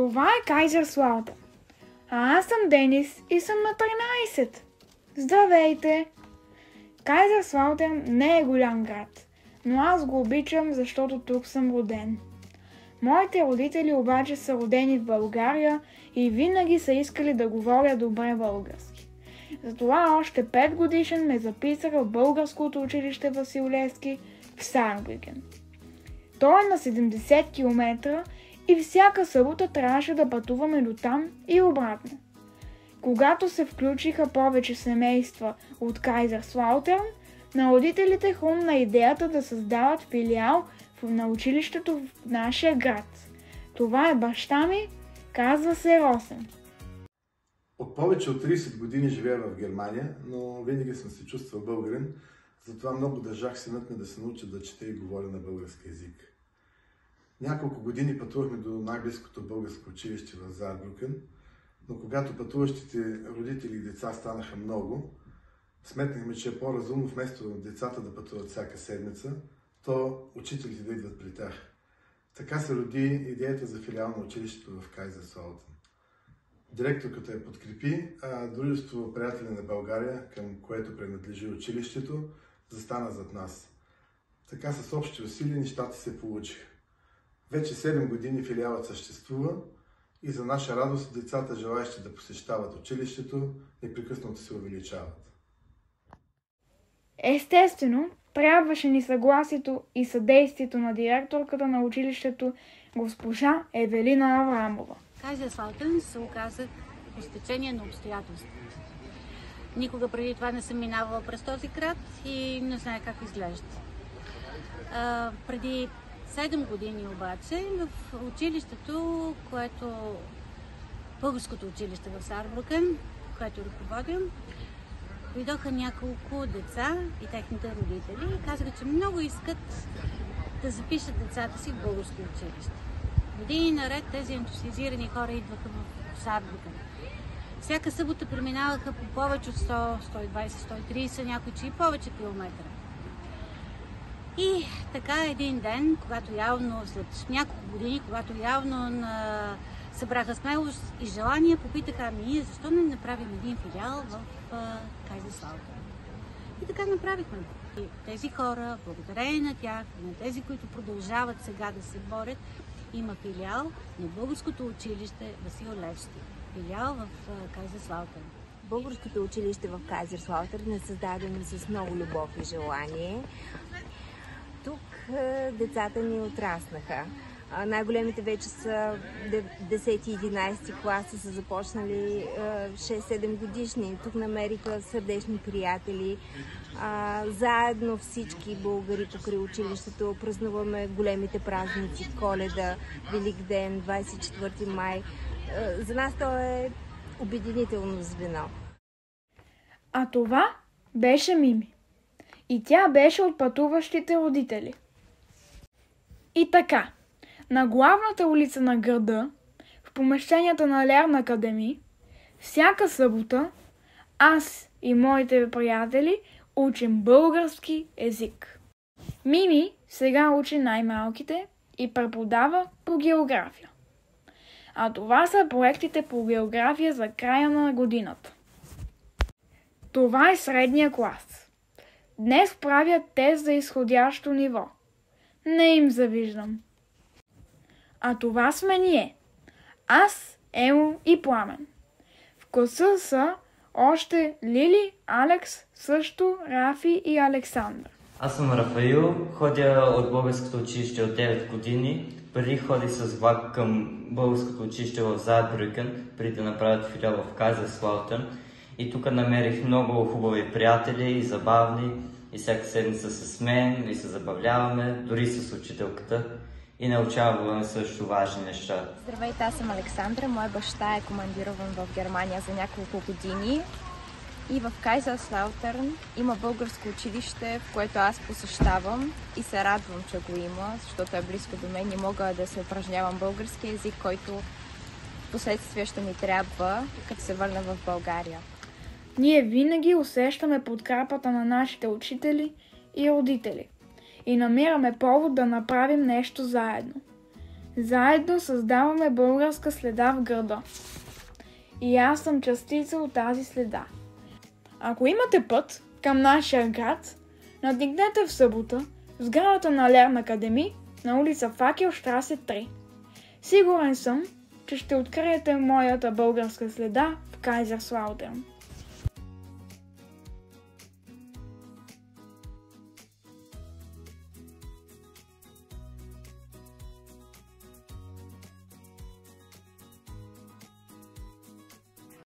Това е Кайзерслаутен. А аз съм Денис и съм на 13. Здравейте! Кайзерслаутен не е голям град, но аз го обичам, защото тук съм роден. Моите родители обаче са родени в България и винаги са искали да говоря добре български. Затова още 5 годишен ме записаха в българското училище Васил Левски в Саарбрюкен. То е на 70 км и всяка събота трябваше да пътуваме до там и обратно. Когато се включиха повече семейства от Кайзерслаутен, на родителите хрумна идеята да създават филиал на училището в нашия град. Това е баща ми, казва се Росен. От повече от 30 години живея в Германия, но винаги съм се чувствал българин, затова много държах синът ми да се научи да чете и говоря на български език. Няколко години пътувахме до най-близкото българско училище в Саарбрюкен, но когато пътуващите родители и деца станаха много, сметнахме, че е по-разумно вместо децата да пътуват всяка седмица, то учителите да идват при тях. Така се роди идеята за филиал на училището в Кайзерслаутен. Директорката я подкрепи, а дружество Приятели на България, към което принадлежи училището, застана зад нас. Така с общи усилия нещата се получиха. Вече 7 години филиалът съществува и за наша радост децата, желаещи да посещават училището, непрекъснато се увеличават. Естествено, трябваше ни съгласието и съдействието на директорката на училището, госпожа Евелина Аврамова. Кайзерслаутен се оказа по стечение на обстоятелствата. Никога преди това не съм минавала през този град и не знае как изглежда. Преди 7 години обаче в училището, българското училище в Саарбрюкен, което ръководя, дойдоха няколко деца и техните родители и казаха, че много искат да запишат децата си в българско училище. Години наред тези ентусиазирани хора идваха в Саарбрюкен. Всяка събота преминаваха по повече от 100, 120, 130, някой че и повече километра. И така един ден, когато явно след няколко години, когато явно събраха смелост и желание, попитаха, ние защо не направим един филиал в Кайзерслаутен. И така направихме. И тези хора, благодарение на тях, на тези, които продължават сега да се борят, има филиал на българското училище Васил Левски. Филиал в Кайзерслаутен. Българското училище в Кайзерслаутен е създадено с много любов и желание. Тук децата ни отраснаха. Най-големите вече са 10 и 11 класи, са започнали 6-7 годишни. Тук намериха сърдечни приятели. Заедно всички българи покрай училището празнуваме големите празници, Коледа, Великден, 24 май. За нас то е обединително звено. А това беше Мими. И тя беше от пътуващите родители. И така, на главната улица на града, в помещенията на Лерна Академи, всяка събота аз и моите приятели учим български език. Мими сега учи най-малките и преподава по география. А това са проектите по география за края на годината. Това е средния клас. Днес правят тест за изходящо ниво. Не им завиждам. А това сме ние. Аз, Емо и Пламен. В класа са още Лили, Алекс, също Рафи и Александър. Аз съм Рафаил, ходя от българското училище от 9 години. Преди ходих с влак към българското училище в Саарбрюкен, преди да направят филиал в Кайзерслаутен. И тук намерих много хубави приятели и забавни. И всяка седмица се смеем и се забавляваме, дори с учителката. И научаваме също важни неща. Здравейте, аз съм Александра. Мой баща е командирован в Германия за няколко години. И в Кайзерслаутен има българско училище, в което аз посещавам и се радвам, че го има, защото е близко до мен и мога да се упражнявам български език, който в последствие ще ми трябва, като се върна в България. Ние винаги усещаме подкрепата на нашите учители и родители и намираме повод да направим нещо заедно. Заедно създаваме българска следа в града. И аз съм частица от тази следа. Ако имате път към нашия град, надигнете в събота в сградата на Лерн Академи на улица Факелштрасе 3. Сигурен съм, че ще откриете моята българска следа в Кайзерслаутърн.